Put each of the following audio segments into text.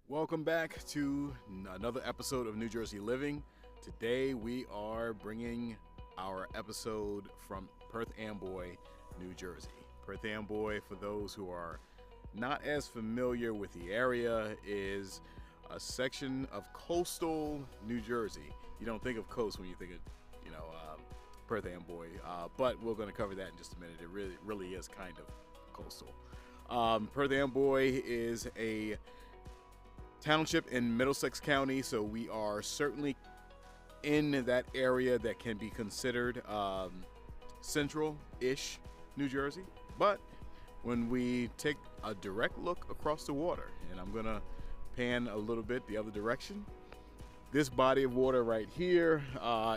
Welcome back to another episode of New Jersey Living. Today we are bringing our episode from Perth Amboy, New Jersey. Perth Amboy, for those who are not as familiar with the area, is a section of coastal New Jersey. You don't think of coast when you think of, Perth Amboy, but we're going to cover that in just a minute. It really is kind of coastal. Perth Amboy is a township in Middlesex County, so we are certainly in that area that can be considered central-ish New Jersey. But when we take a direct look across the water, and I'm gonna pan a little bit the other direction, this body of water right here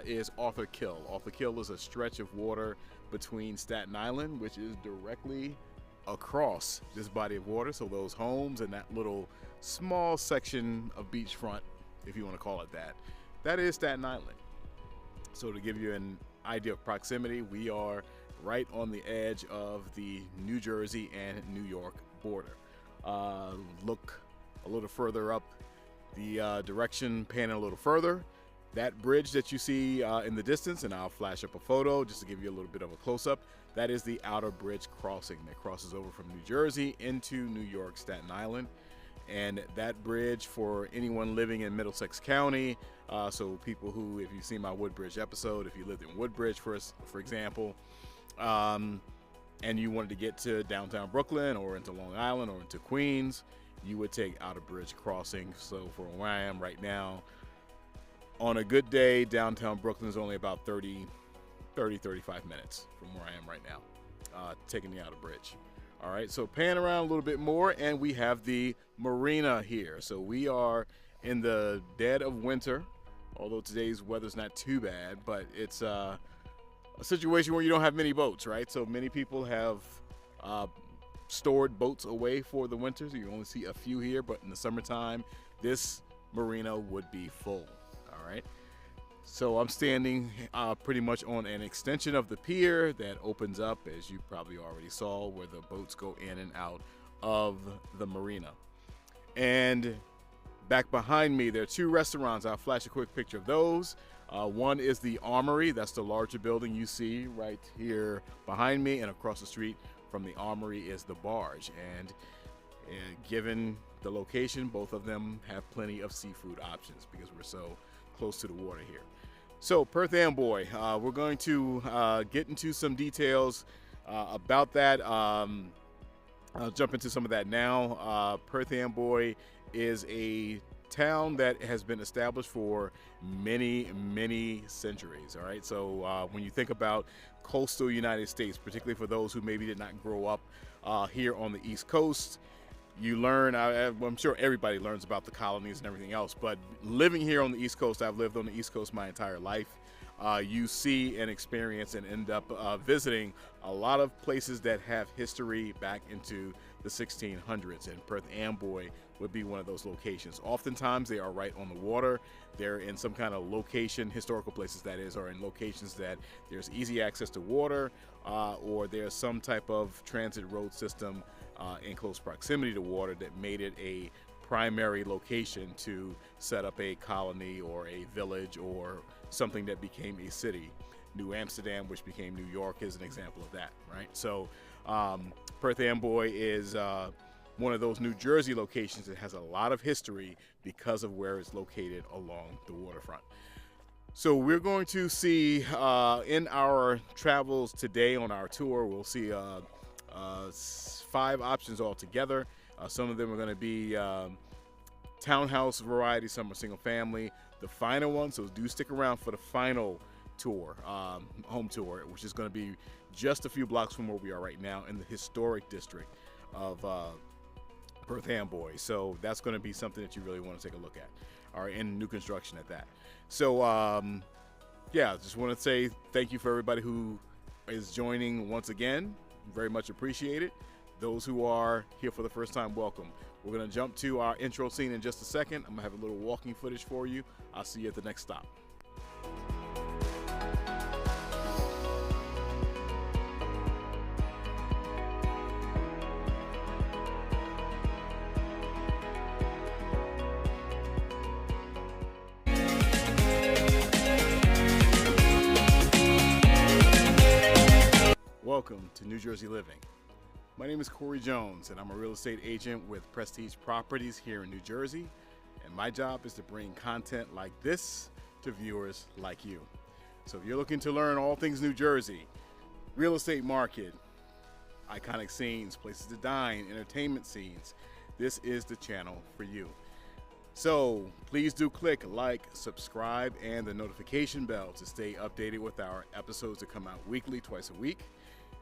is Arthur Kill. Arthur Kill is a stretch of water between Staten Island, which is directly across this body of water. So those homes and that little small section of beachfront, if you want to call it that, that is Staten Island. So to give you an idea of proximity, we are right on the edge of the New Jersey and New York border. Look a little further up the direction, panning a little further. That bridge that you see in the distance, and I'll flash up a photo just to give you a little bit of a close-up, that is the outer bridge crossing that crosses over from New Jersey into New York, Staten Island. And that bridge, for anyone living in Middlesex County, so people who, if you've seen my Woodbridge episode, if you lived in Woodbridge, for example, and you wanted to get to downtown Brooklyn or into Long Island or into Queens, you would take outer bridge crossing. So for where I am right now, on a good day, downtown Brooklyn is only about 35 minutes from where I am right now, taking the outer bridge. All right, so pan around a little bit more, and we have the marina here. So we are in the dead of winter, although today's weather's not too bad, but it's a situation where you don't have many boats, right? So many people have stored boats away for the winter, so you only see a few here, but in the summertime, this marina would be full. All right. So I'm standing pretty much on an extension of the pier that opens up, as you probably already saw, where the boats go in and out of the marina. And back behind me, there are two restaurants. I'll flash a quick picture of those. One is the Armory. That's the larger building you see right here behind me, and across the street from the Armory is the Barge. And given the location, both of them have plenty of seafood options because we're so close to the water here. So Perth Amboy, we're going to get into some details about that. I'll jump into some of that now. Perth Amboy is a town that has been established for many centuries. All right, so when you think about coastal United States, particularly for those who maybe did not grow up here on the East Coast, you learn, I'm sure everybody learns about the colonies and everything else, but living here on the East Coast, I've lived on the East Coast my entire life. You see and experience and end up visiting a lot of places that have history back into the 1600s, and Perth Amboy would be one of those locations. Oftentimes they are right on the water. They're in some kind of location, historical places that is, or in locations that there's easy access to water, or there's some type of transit road system in close proximity to water that made it a primary location to set up a colony or a village or something that became a city. New Amsterdam, which became New York, is an example of that, right? So Perth Amboy is one of those New Jersey locations that has a lot of history because of where it's located along the waterfront. So we're going to see in our travels today on our tour, we'll see 5 options altogether. Some of them are going to be townhouse variety, some are single family. The final one, so do stick around for the final tour, home tour, which is going to be just a few blocks from where we are right now in the historic district of Perth Amboy. So that's going to be something that you really want to take a look at. All right, and new construction at that. So yeah, just want to say thank you for everybody who is joining once again. Very much appreciated. Those who are here for the first time, welcome. We're going to jump to our intro scene in just a second. I'm going to have a little walking footage for you. I'll see you at the next stop. welcome to New Jersey Living. My name is Corey Jones, and I'm a real estate agent with Prestige Properties here in New Jersey, and my job is to bring content like this to viewers like you. So if you're looking to learn all things New Jersey, real estate market, iconic scenes, places to dine, entertainment scenes, this is the channel for you. So please do click like, subscribe, and the notification bell to stay updated with our episodes that come out weekly, twice a week.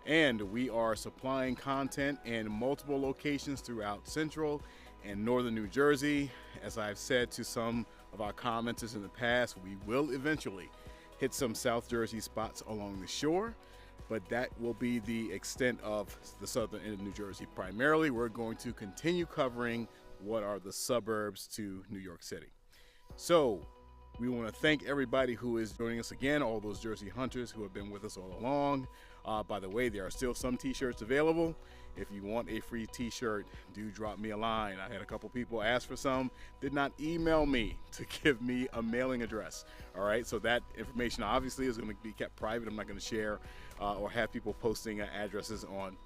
And we are supplying content in multiple locations throughout Central and Northern New Jersey. As I've said to some of our commenters in the past, we will eventually hit some South Jersey spots along the shore, but that will be the extent of the southern end of New Jersey. Primarily, we're going to continue covering what are the suburbs to New York City. So we want to thank everybody who is joining us again, all those Jersey hunters who have been with us all along. By the way, there are still some t-shirts available. If you want a free t-shirt, do drop me a line. I had a couple people ask for some, did not email me to give me a mailing address. All right, so that information obviously is going to be kept private. I'm not going to share or have people posting addresses on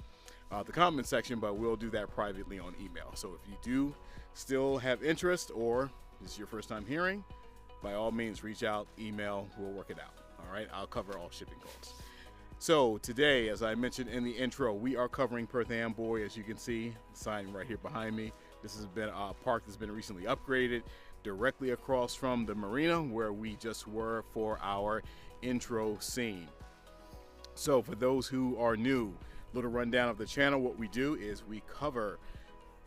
the comment section, but we'll do that privately on email. So if you do still have interest, or this is your first time hearing, by all means reach out, email, we'll work it out. All right, I'll cover all shipping costs. So today, as I mentioned in the intro, we are covering Perth Amboy. As you can see, the sign right here behind me. This has been a park that's been recently upgraded directly across from the marina where we just were for our intro scene. So for those who are new, little rundown of the channel. What we do is we cover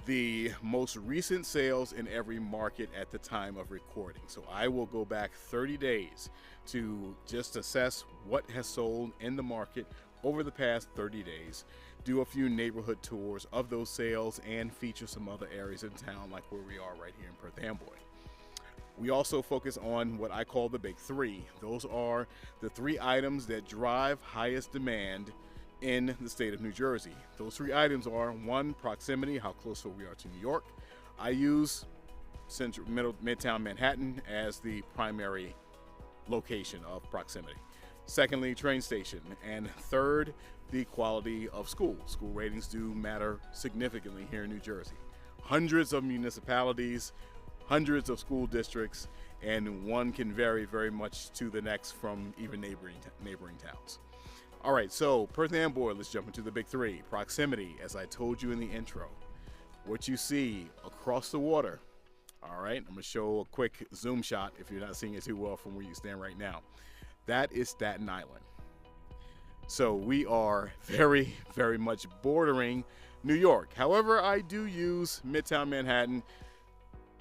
the most recent sales in every market at the time of recording. So I will go back 30 days to just assess what has sold in the market over the past 30 days, do a few neighborhood tours of those sales, and feature some other areas in town like where we are right here in Perth Amboy. We also focus on what I call the big three. Those are the three items that drive highest demand in the state of New Jersey. Those three items are: one, proximity, how close we are to New York. I use central midtown Manhattan as the primary location of proximity. Secondly, train station. And third, the quality of school. School ratings do matter significantly here in New Jersey. Hundreds of municipalities, hundreds of school districts, and one can vary very much to the next from even neighboring towns. All right, so Perth Amboy, let's jump into the big three. Proximity, as I told you in the intro, what you see across the water. All right, I'm gonna show a quick zoom shot if you're not seeing it too well from where you stand right now. That is Staten Island. So we are very, very much bordering New York. However, I do use Midtown Manhattan.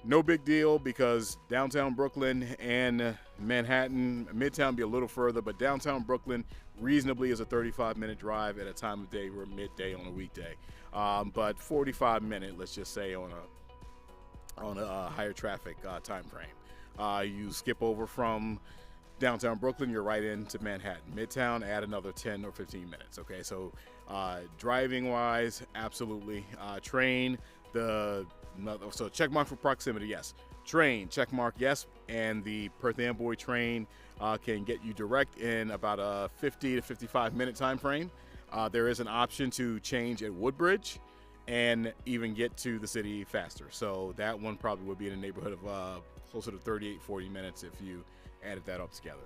No big deal, because downtown Brooklyn and Manhattan, Midtown be a little further, but downtown Brooklyn reasonably is a 35-minute drive at a time of day. We're midday on a weekday, but 45-minute, let's just say, on a higher traffic time frame. You skip over from downtown Brooklyn, you're right into Manhattan. Midtown, add another 10 or 15 minutes. Okay, so driving wise, absolutely. Train, so check mark for proximity, yes. Train, check mark, yes. And the Perth Amboy train can get you direct in about a 50 to 55 minute time frame. There is an option to change at Woodbridge and even get to the city faster. So that one probably would be in the neighborhood of closer to 38, 40 minutes if you added that up together.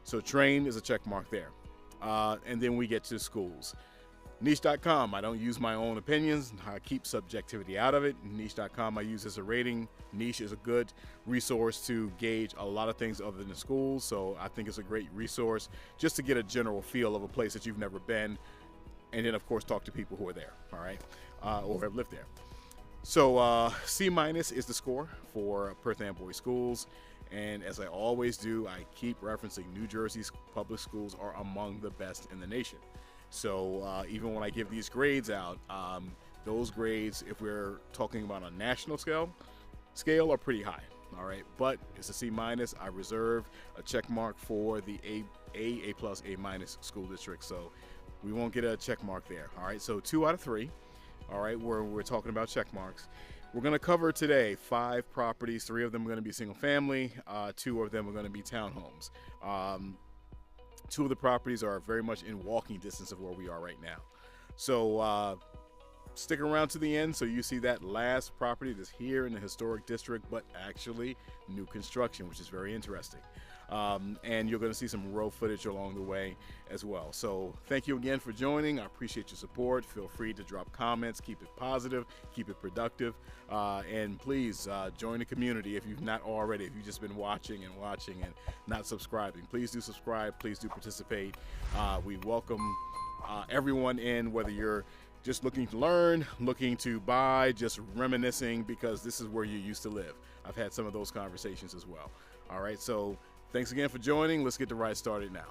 So train is a check mark there. And then we get to schools. Niche.com, I don't use my own opinions. I keep subjectivity out of it. Niche.com I use as a rating. Niche is a good resource to gauge a lot of things other than the schools. So I think it's a great resource just to get a general feel of a place that you've never been. And then, of course, talk to people who are there, all right, or have lived there. So C- is the score for Perth Amboy schools. And as I always do, I keep referencing New Jersey's public schools are among the best in the nation. So even when I give these grades out, those grades, if we're talking about a national scale, are pretty high. All right, but it's a C-. I reserve a check mark for the A plus, A- school district. So we won't get a check mark there. All right, so 2 out of 3. All right, we're talking about check marks. We're going to cover today 5 properties. 3 of them are going to be single family. 2 of them are going to be townhomes. Two of the properties are very much in walking distance of where we are right now. So stick around to the end so you see that last property that's here in the historic district, but actually new construction, which is very interesting. And you're going to see some road footage along the way as well. So thank you again for joining. I appreciate your support. Feel free to drop comments, keep it positive, keep it productive, and please join the community if you've not already. If you've just been watching and not subscribing, please do subscribe, please do participate. We welcome everyone in, whether you're just looking to learn, looking to buy, just reminiscing, because this is where you used to live. I've had some of those conversations as well. All right, so thanks again for joining. Let's get the ride started now.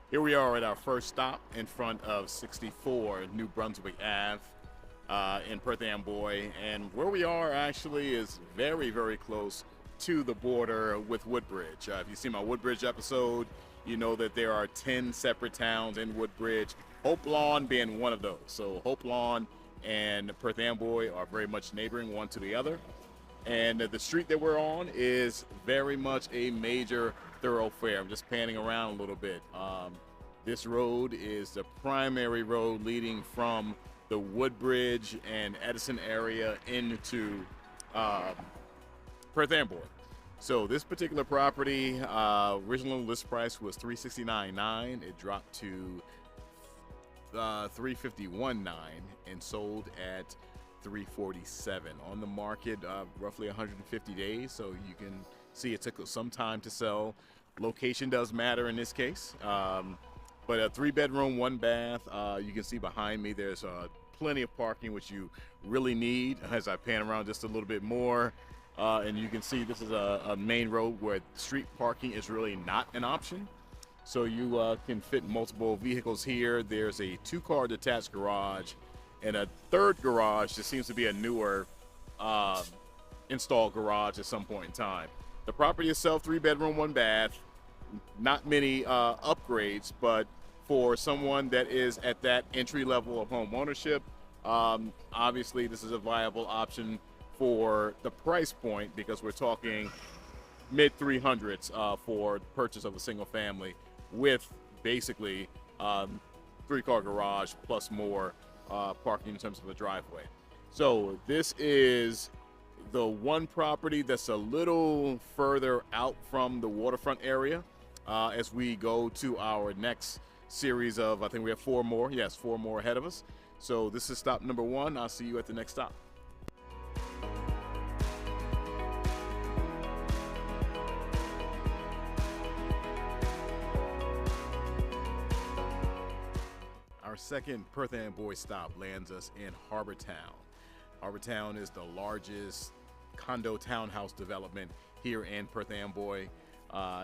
Here we are at our first stop in front of 64 New Brunswick Ave in Perth Amboy, and where we are actually is very, very close to the border with Woodbridge. If you see my Woodbridge episode, you know that there are 10 separate towns in Woodbridge, Hope Lawn being one of those. So Hope Lawn and Perth Amboy are very much neighboring one to the other. And the street that we're on is very much a major thoroughfare. I'm just panning around a little bit. This road is the primary road leading from the Woodbridge and Edison area into Perth Amboy. So this particular property, original list price was $369,900. It dropped to $351,900 and sold at $347,000. On the market, roughly 150 days. So you can see it took some time to sell. Location does matter in this case. But a 3-bedroom, 1 bath. You can see behind me there's plenty of parking, which you really need. As I pan around just a little bit more, and you can see this is a main road where street parking is really not an option. So you can fit multiple vehicles here. There's a 2-car detached garage and a 3rd garage that seems to be a newer installed garage at some point in time. The property itself, 3-bedroom, 1 bath. Not many upgrades, but for someone that is at that entry level of home ownership, obviously this is a viable option for the price point, because we're talking mid 300s for purchase of a single family with basically 3-car garage plus more parking in terms of a driveway. So this is the one property that's a little further out from the waterfront area. As we go to our next series of, I think we have 4 more. Yes, 4 more ahead of us. So this is stop number 1. I'll see you at the next stop. Our second Perth Amboy stop lands us in Harbour Town. Harbour Town is the largest condo townhouse development here in Perth Amboy.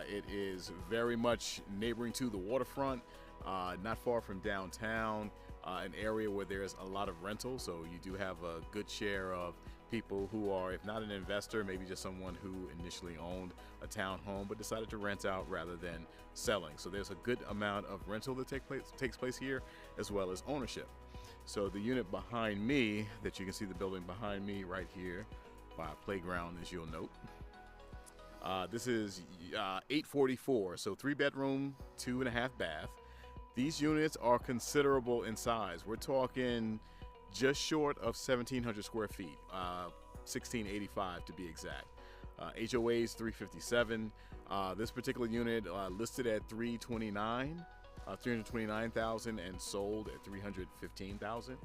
It is very much neighboring to the waterfront, not far from downtown, an area where there's a lot of rental. So you do have a good share of people who are, if not an investor, maybe just someone who initially owned a townhome but decided to rent out rather than selling. So there's a good amount of rental that takes place here, as well as ownership. So the unit behind me, that you can see the building behind me right here by a playground, as you'll note. This is 844, so 3-bedroom, 2.5 bath. These units are considerable in size. We're talking just short of 1,700 square feet, 1,685 to be exact. HOA is 357. This particular unit listed at 329,000 and sold at 315,000.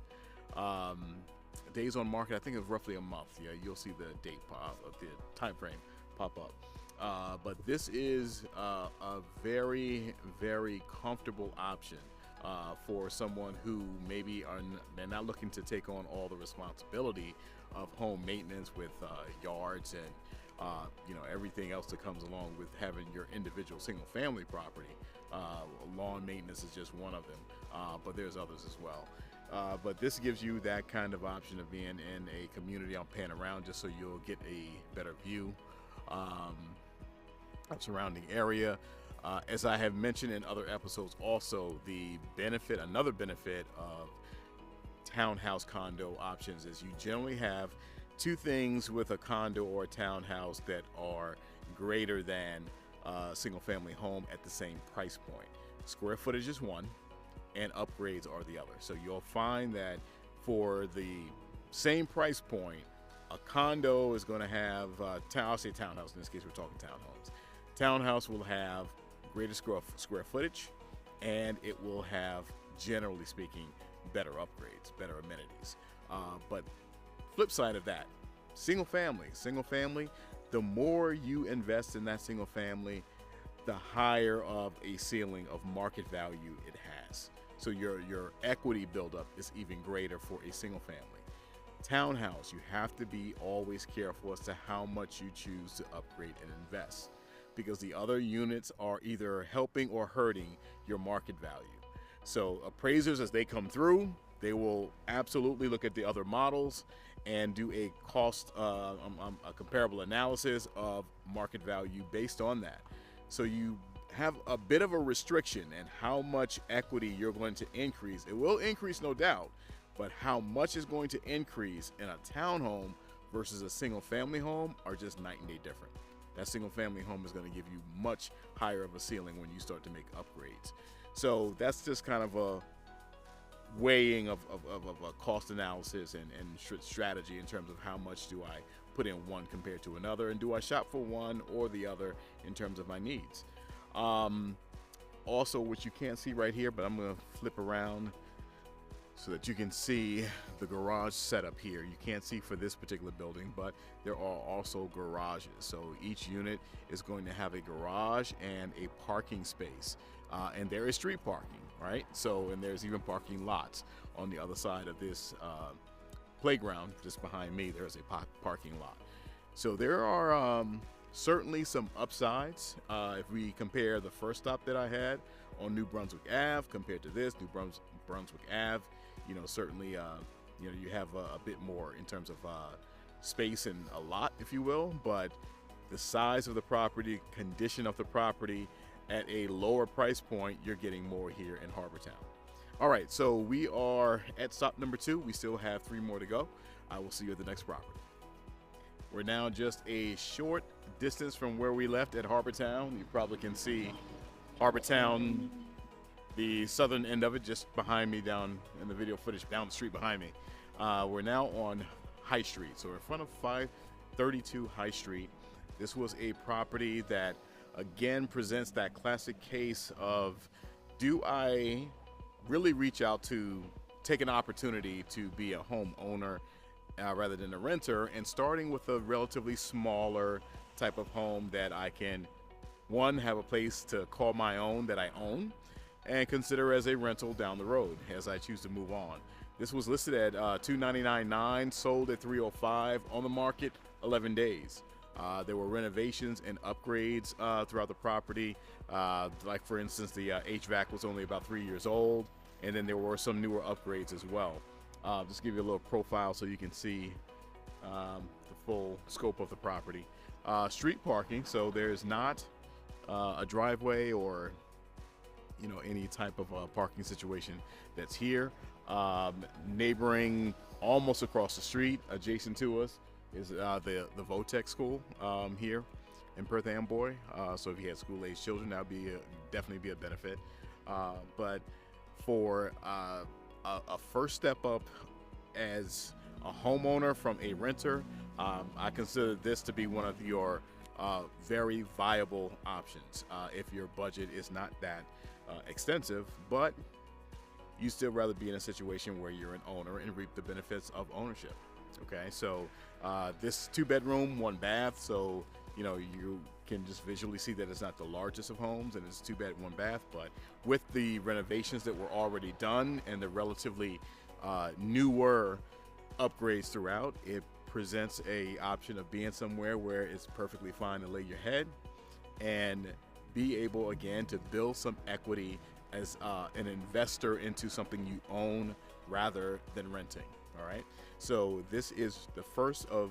Days on market, I think, is roughly a month. Yeah, you'll see the date the time frame pop up. But this is a very, very comfortable option for someone who maybe they're not looking to take on all the responsibility of home maintenance with yards and everything else that comes along with having your individual single family property. Lawn maintenance is just one of them, but there's others as well. But this gives you that kind of option of being in a community. I'll pan around just so you'll get a better view of surrounding area. As I have mentioned in other episodes also, another benefit of townhouse condo options is you generally have two things with a condo or a townhouse that are greater than a single family home at the same price point. Square footage is one and upgrades are the other. So you'll find that for the same price point, a condo is going to have, I'll say townhouse, in this case we're talking townhomes. Townhouse will have greater square footage, and it will have, generally speaking, better upgrades, better amenities. But flip side of that, single family, the more you invest in that single family, the higher of a ceiling of market value it has. So your equity buildup is even greater for a single family. Townhouse, you have to be always careful as to how much you choose to upgrade and invest, because the other units are either helping or hurting your market value. So appraisers, as they come through, they will absolutely look at the other models and do a a comparable analysis of market value based on that. So you have a bit of a restriction in how much equity you're going to increase. It will increase, no doubt, but how much is going to increase in a townhome versus a single family home are just night and day different. That single family home is going to give you much higher of a ceiling when you start to make upgrades. So that's just kind of a weighing of a cost analysis and strategy in terms of how much do I put in one compared to another, and do I shop for one or the other in terms of my needs. Also, which you can't see right here, but I'm going to flip around so that you can see the garage setup here. You can't see for this particular building, but there are also garages. So each unit is going to have a garage and a parking space. And there is street parking, right? So, and there's even parking lots on the other side of this playground. Just behind me, there's a parking lot. So there are certainly some upsides. If we compare the first stop that I had on New Brunswick Ave compared to this, New Brunswick Ave, certainly, you have a bit more in terms of space and a lot, if you will, but the size of the property, condition of the property, at a lower price point, you're getting more here in Harbortown. All right, so we are at stop number 2. We still have 3 more to go. I will see you at the next property. We're now just a short distance from where we left at Harbortown. You probably can see Harbortown, the southern end of it, just behind me down in the video footage, down the street behind me. We're now on High Street. So we're in front of 532 High Street. This was a property that, again, presents that classic case of, do I really reach out to take an opportunity to be a homeowner rather than a renter, and starting with a relatively smaller type of home that I can, one, have a place to call my own that I own, and consider as a rental down the road as I choose to move on. This was listed at $299,900, sold at $305,000, on the market 11 days. There were renovations and upgrades throughout the property. Like, for instance, the HVAC was only about 3 years old, and then there were some newer upgrades as well. Just give you a little profile so you can see the full scope of the property. Street parking, so there's not a driveway or any type of parking situation that's here. Neighboring, almost across the street, adjacent to us, is the Votech school here in Perth Amboy. So if you had school-age children, that would definitely be a benefit. But for a first step up as a homeowner from a renter, I consider this to be one of your very viable options if your budget is not that extensive, but you still rather be in a situation where you're an owner and reap the benefits of ownership. Okay, so this 2-bedroom, 1 bath, so you can just visually see that it's not the largest of homes, and it's 2-bed, 1 bath, but with the renovations that were already done and the relatively newer upgrades throughout, it presents a option of being somewhere where it's perfectly fine to lay your head and be able, again, to build some equity as an investor into something you own rather than renting. All right, so this is the first of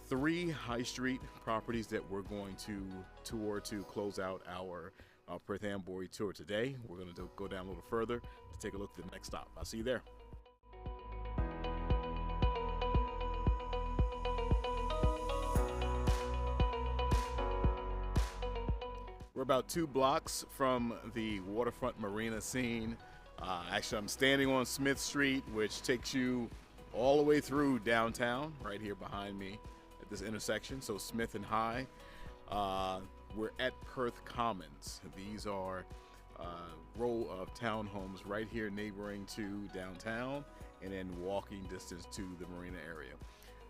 3 High Street properties that we're going to tour to close out our Perth Amboy tour today. We're going to go down a little further to take a look at the next stop. I'll see you there. We're about 2 blocks from the waterfront marina scene. Actually, I'm standing on Smith Street, which takes you all the way through downtown, right here behind me at this intersection. So Smith and High. We're at Perth Commons. These are a row of townhomes right here neighboring to downtown and then walking distance to the marina area.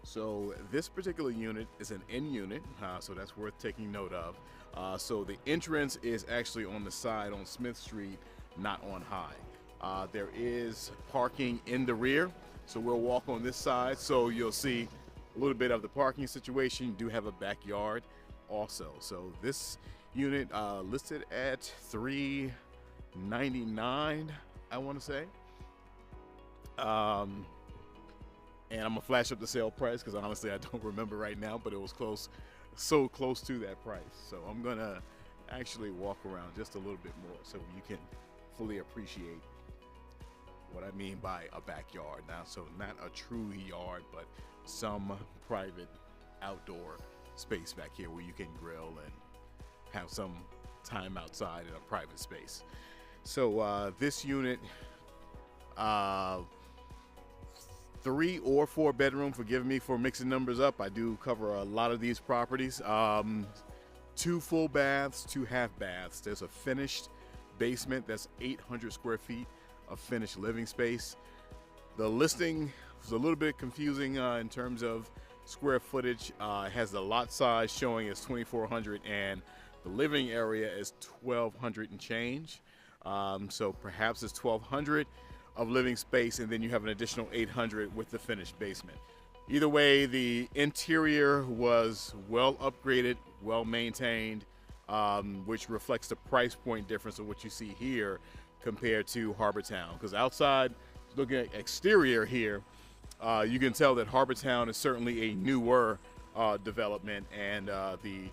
So this particular unit is an N unit, so that's worth taking note of. So the entrance is actually on the side on Smith Street, not on High. There is parking in the rear, so we'll walk on this side, so you'll see a little bit of the parking situation. You do have a backyard also. So this unit listed at $399, I want to say. And I'm gonna flash up the sale price because honestly I don't remember right now, but it was so close to that price. So I'm gonna actually walk around just a little bit more so you can fully appreciate what I mean by a backyard. Now, so not a true yard, but some private outdoor space back here where you can grill and have some time outside in a private space. So this unit, 3 or 4 bedroom, forgive me for mixing numbers up. I do cover a lot of these properties. 2 full baths, 2 half baths. There's a finished basement that's 800 square feet of finished living space. The listing was a little bit confusing in terms of square footage. It has the lot size showing as 2,400 and the living area is 1,200 and change. So perhaps it's 1,200 of living space, and then you have an additional 800 with the finished basement. Either way, the interior was well upgraded, well maintained, which reflects the price point difference of what you see here compared to Harbor Town. Because outside, looking at exterior here, you can tell that Harbor Town is certainly a newer development, and the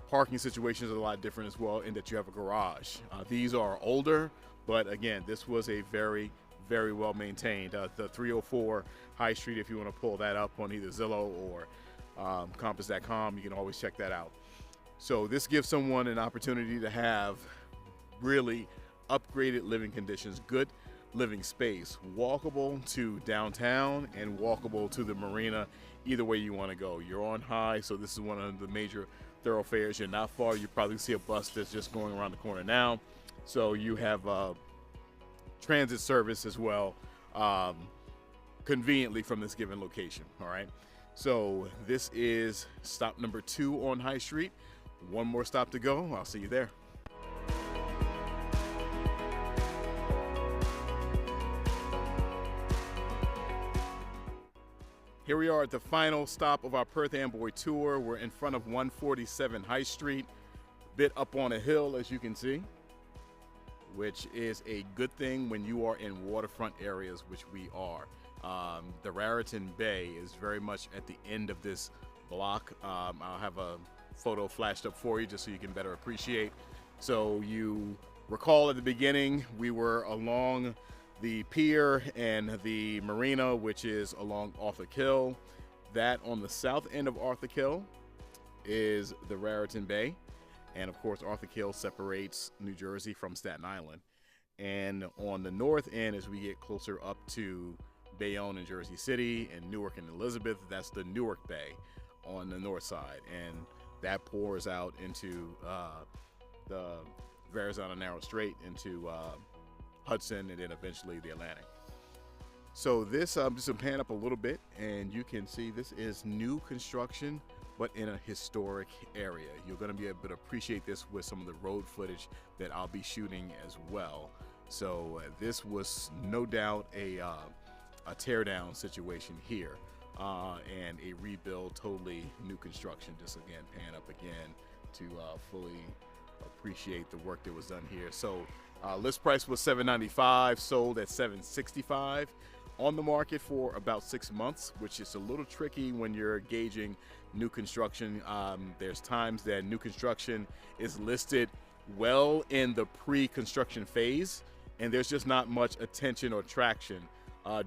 parking situations are a lot different as well in that you have a garage. These are older, but again, this was a very well maintained. The 304 High Street, if you want to pull that up on either Zillow or Compass.com, you can always check that out. So this gives someone an opportunity to have really upgraded living conditions, good living space, walkable to downtown and walkable to the marina, either way you want to go. You're on High, so this is one of the major thoroughfares. You're not far. You probably see a bus that's just going around the corner now. So you have transit service as well, conveniently from this given location. All right, so this is stop number 2 on High Street. 1 more stop to go. I'll see you there. Here we are at the final stop of our Perth Amboy tour. We're in front of 147 High Street, bit up on a hill, as you can see, which is a good thing when you are in waterfront areas, which we are. The Raritan Bay is very much at the end of this block. I'll have a photo flashed up for you just so you can better appreciate. So you recall at the beginning, we were along the pier and the marina, which is along Arthur Kill. That on the south end of Arthur Kill is the Raritan Bay. And of course, Arthur Kill separates New Jersey from Staten Island. And on the north end, as we get closer up to Bayonne and Jersey City and Newark and Elizabeth, that's the Newark Bay on the north side. And that pours out into the Verrazano Narrow Strait, into Hudson, and then eventually the Atlantic. So this, just to pan up a little bit, and you can see this is new construction, but in a historic area. You're going to be able to appreciate this with some of the road footage that I'll be shooting as well. So this was no doubt a teardown situation here, and a rebuild, totally new construction. Just again, pan up again to fully appreciate the work that was done here. So list price was $795, sold at $765. On the market for about 6 months, which is a little tricky when you're gauging new construction. There's times that new construction is listed well in the pre-construction phase, and there's just not much attention or traction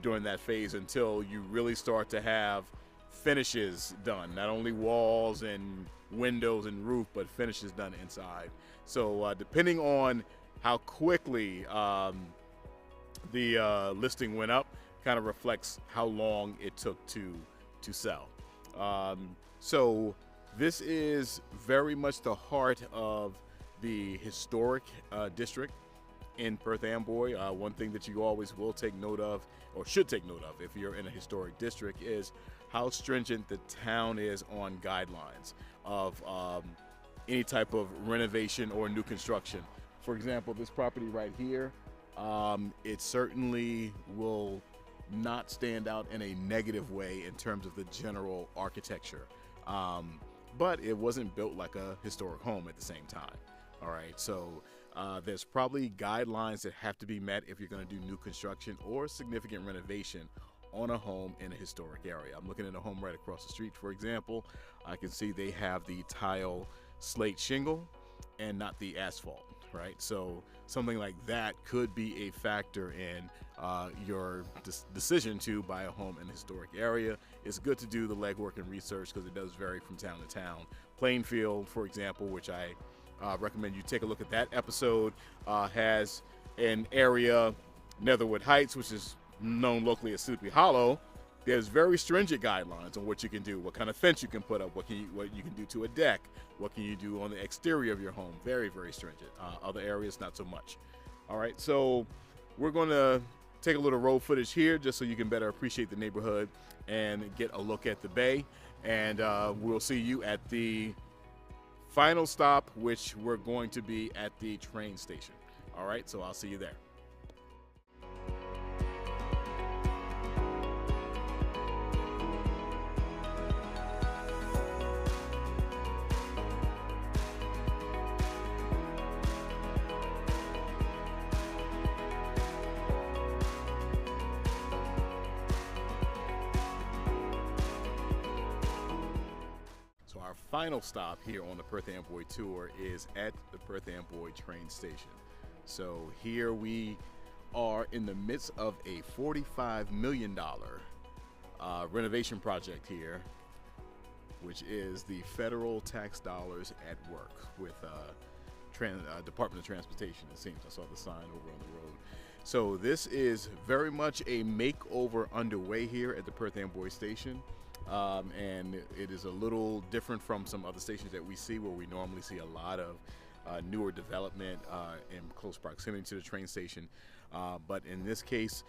during that phase until you really start to have finishes done, not only walls and windows and roof, but finishes done inside. So depending on how quickly the listing went up, kind of reflects how long it took to sell. So this is very much the heart of the historic district in Perth Amboy. One thing that you always will take note of, or should take note of if you're in a historic district, is how stringent the town is on guidelines of any type of renovation or new construction. For example, this property right here, it certainly will not stand out in a negative way in terms of the general architecture. But it wasn't built like a historic home at the same time. All right, so there's probably guidelines that have to be met if you're going to do new construction or significant renovation on a home in a historic area. I'm looking at a home right across the street, for example. I can see they have the tile slate shingle and not the asphalt, right? So something like that could be a factor in your decision to buy a home in a historic area. It's good to do the legwork and research because it does vary from town to town. Plainfield, for example, which I recommend you take a look at that episode, has an area, Netherwood Heights, which is known locally as Sleepy Hollow. There's very stringent guidelines on what you can do, what kind of fence you can put up, what you can do to a deck, what can you do on the exterior of your home. Very, very stringent. Other areas, not so much. All right, so we're going to take a little road footage here just so you can better appreciate the neighborhood and get a look at the bay. And we'll see you at the final stop, which we're going to be at the train station. All right, so I'll see you there. Our final stop here on the Perth Amboy tour is at the Perth Amboy train station. So here we are in the midst of a $45 million renovation project here, which is the federal tax dollars at work with Department of Transportation. It seems I saw the sign over on the road. So this is very much a makeover underway here at the Perth Amboy station. And it is a little different from some other stations that we see, where we normally see a lot of newer development in close proximity to the train station. But in this case,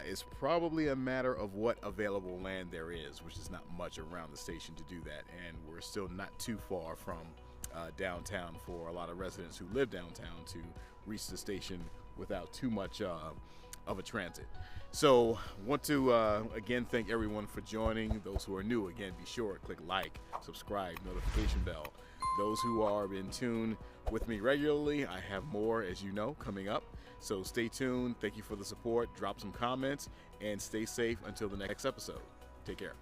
it's probably a matter of what available land there is, which is not much around the station to do that. And we're still not too far from downtown for a lot of residents who live downtown to reach the station without too much of a transit. So want to again thank everyone for joining. Those who are new, again, be sure to click like, subscribe, notification bell. Those who are in tune with me regularly, I have more, as you know, coming up. So stay tuned. Thank you for the support. Drop some comments and stay safe until the next episode. Take care.